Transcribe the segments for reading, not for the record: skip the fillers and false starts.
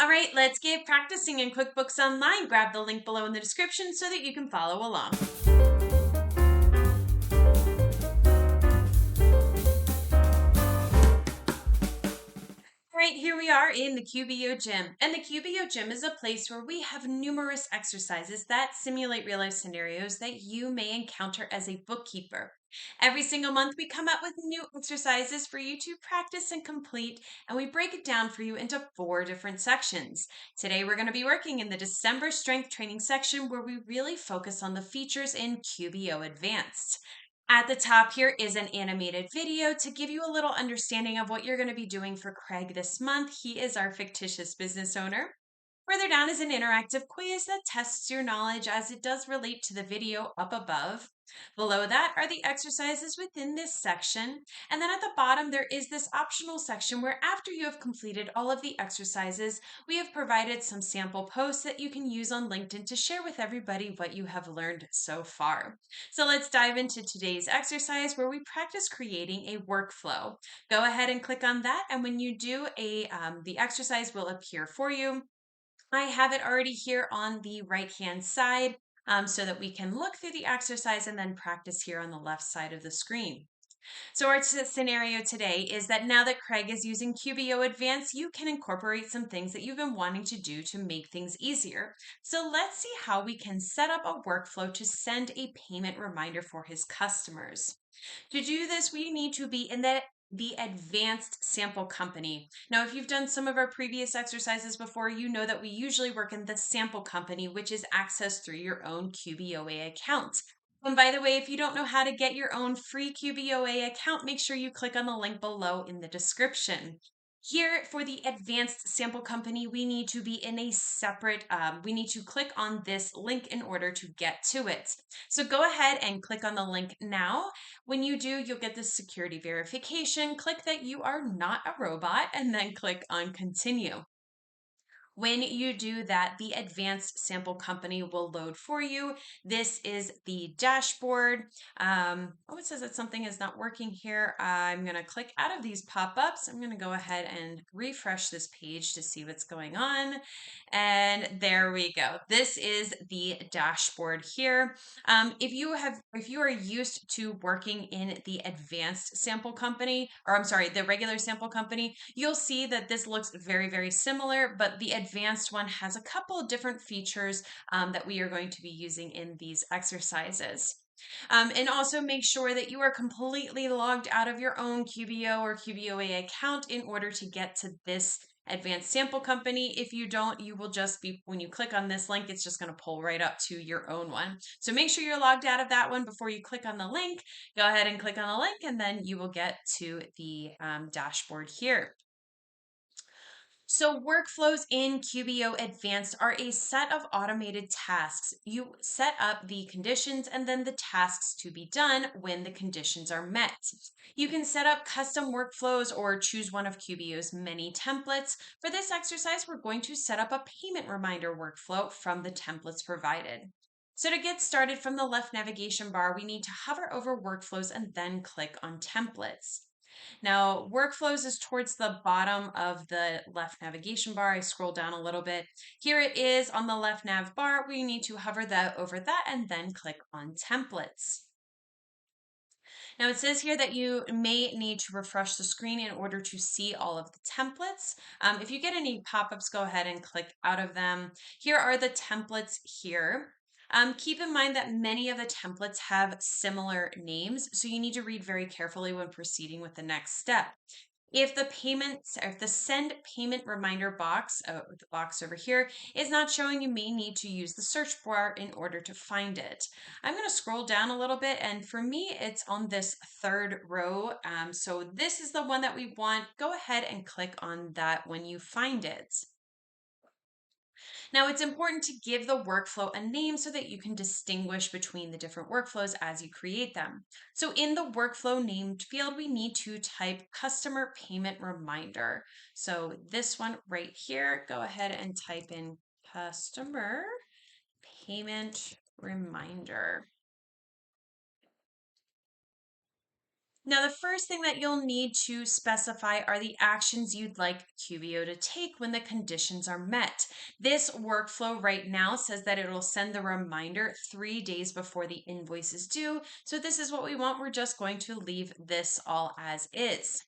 All right, let's get practicing in QuickBooks Online. Grab the link below in the description so that you can follow along. All right, here we are in the QBO Gym. And the QBO Gym is a place where we have numerous exercises that simulate real-life scenarios that you may encounter as a bookkeeper. Every single month, we come up with new exercises for you to practice and complete, and we break it down for you into 4 different sections. Today, we're going to be working in the December strength training section where we really focus on the features in QBO Advanced. At the top here is an animated video to give you a little understanding of what you're going to be doing for Craig this month. He is our fictitious business owner. Further down is an interactive quiz that tests your knowledge as it does relate to the video up above. Below that are the exercises within this section. And then at the bottom, there is this optional section where after you have completed all of the exercises, we have provided some sample posts that you can use on LinkedIn to share with everybody what you have learned so far. So let's dive into today's exercise where we practice creating a workflow. Go ahead and click on that. And when you do, the exercise will appear for you. I have it already here on the right-hand side so that we can look through the exercise and then practice here on the left side of the screen. So our scenario today is that now that Craig is using QBO Advanced, you can incorporate some things that you've been wanting to do to make things easier. So let's see how we can set up a workflow to send a payment reminder for his customers. To do this, we need to be in the advanced sample company. Now, if you've done some of our previous exercises before, you know that we usually work in the sample company, which is accessed through your own QBOA account. And by the way, if you don't know how to get your own free QBOA account, make sure you click on the link below in the description. Here for the advanced sample company, we need to be in a separate, we need to click on this link in order to get to it. So go ahead and click on the link now. When you do, you'll get this security verification. Click that you are not a robot and then click on continue. When you do that, the advanced sample company will load for you. This is the dashboard. It says that something is not working here. I'm going to click out of these pop-ups. I'm going to go ahead and refresh this page to see what's going on. And there we go. This is the dashboard here. If you are used to working in the advanced sample company, or I'm sorry, the regular sample company, you'll see that this looks very, very similar, but the advanced one has a couple of different features that we are going to be using in these exercises. And also make sure that you are completely logged out of your own QBO or QBOA account in order to get to this advanced sample company. If you don't, you will just be, when you click on this link, it's just going to pull right up to your own one. So make sure you're logged out of that one before you click on the link. Go ahead and click on the link and then you will get to the dashboard here. So workflows in QBO Advanced are a set of automated tasks. You set up the conditions and then the tasks to be done when the conditions are met. You can set up custom workflows or choose one of QBO's many templates. For this exercise, we're going to set up a payment reminder workflow from the templates provided. So to get started from the left navigation bar, we need to hover over workflows and then click on templates. Now, workflows is towards the bottom of the left navigation bar. I scroll down a little bit. Here it is on the left nav bar. We need to hover over that and then click on templates. Now it says here that you may need to refresh the screen in order to see all of the templates. If you get any pop-ups, go ahead and click out of them. Here are the templates here. Keep in mind that many of the templates have similar names, so you need to read very carefully when proceeding with the next step. If the send payment reminder box, the box over here, is not showing, you may need to use the search bar in order to find it. I'm going to scroll down a little bit, and for me, it's on this third row. So this is the one that we want. Go ahead and click on that when you find it. Now, it's important to give the workflow a name so that you can distinguish between the different workflows as you create them. So in the workflow named field, we need to type customer payment reminder. So this one right here, go ahead and type in customer payment reminder. Now, the first thing that you'll need to specify are the actions you'd like QBO to take when the conditions are met. This workflow right now says that it'll send the reminder 3 days before the invoice is due. So this is what we want. We're just going to leave this all as is.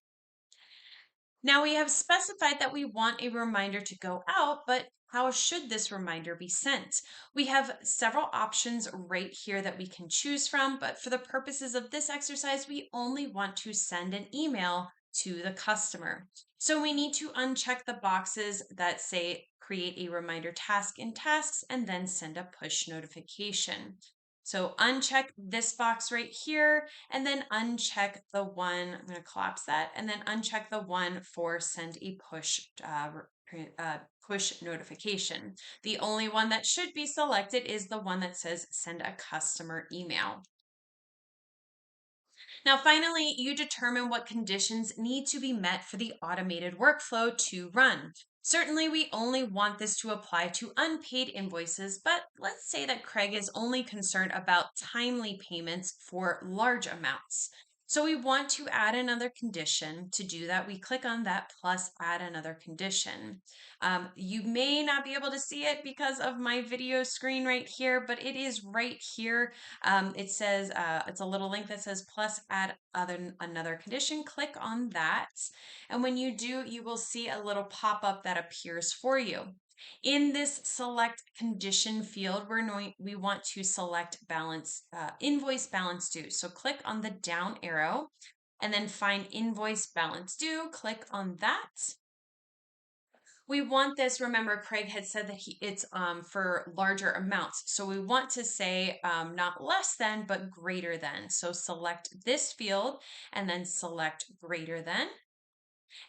Now we have specified that we want a reminder to go out, but how should this reminder be sent? We have several options right here that we can choose from, but for the purposes of this exercise, we only want to send an email to the customer. So we need to uncheck the boxes that say create a reminder task in tasks and then send a push notification. So uncheck this box right here and then uncheck the one, I'm going to collapse that, and then uncheck the one for send a push notification. The only one that should be selected is the one that says send a customer email. Now, finally, you determine what conditions need to be met for the automated workflow to run. Certainly, we only want this to apply to unpaid invoices, but let's say that Craig is only concerned about timely payments for large amounts. So we want to add another condition. To do that, we click on that plus add another condition. You may not be able to see it because of my video screen right here, but it is right here. It says, it's a little link that says plus add another condition. Click on that. And when you do, you will see a little pop-up that appears for you. In this select condition field, we want to select invoice balance due. So click on the down arrow and then find invoice balance due. Click on that. We want this, remember Craig had said that it's for larger amounts. So we want to say not less than, but greater than. So select this field and then select greater than.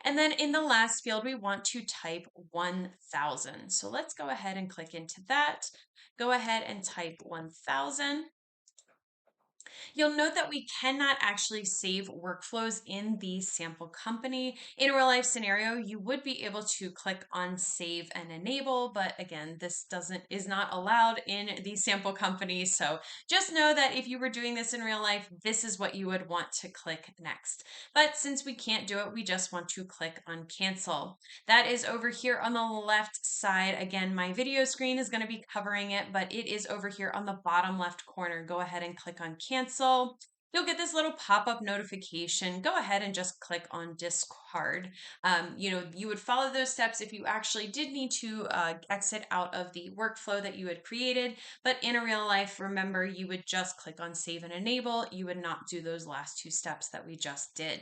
And then in the last field, we want to type 1000. So let's go ahead and click into that. Go ahead and type 1000. You'll note that we cannot actually save workflows in the sample company. In a real life scenario, you would be able to click on save and enable, but again, this is not allowed in the sample company. So just know that if you were doing this in real life, this is what you would want to click next. But since we can't do it, we just want to click on cancel. That is over here on the left side. Again, my video screen is going to be covering it, but it is over here on the bottom left corner. Go ahead and click on cancel. You'll get this little pop-up notification. Go ahead and just click on discard. You would follow those steps if you actually did need to exit out of the workflow that you had created. But in a real life, remember, you would just click on save and enable. You would not do those last two steps that we just did.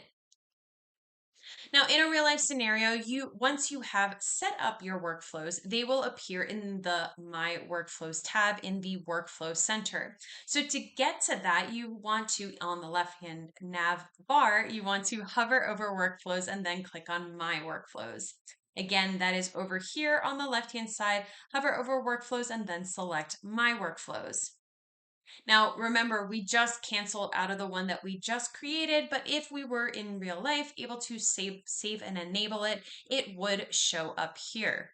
Now, in a real life scenario, once you have set up your workflows, they will appear in the My Workflows tab in the Workflow Center. So to get to that, you want to, on the left-hand nav bar, you want to hover over Workflows and then click on My Workflows. Again, that is over here on the left-hand side. Hover over Workflows and then select My Workflows. Now, remember, we just canceled out of the one that we just created, but if we were in real life able to save and enable it, it would show up here.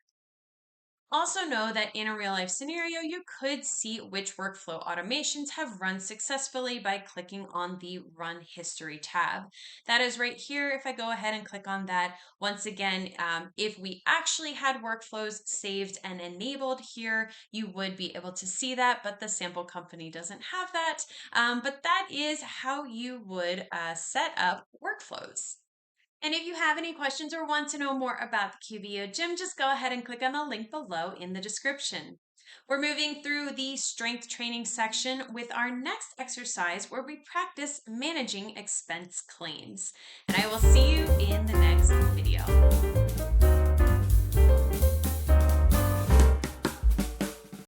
Also know that in a real life scenario, you could see which workflow automations have run successfully by clicking on the Run History tab. That is right here. If I go ahead and click on that, once again, if we actually had workflows saved and enabled here, you would be able to see that, but the sample company doesn't have that. But that is how you would set up workflows. And if you have any questions or want to know more about the QBO Gym, just go ahead and click on the link below in the description. We're moving through the strength training section with our next exercise where we practice managing expense claims. And I will see you in the next video.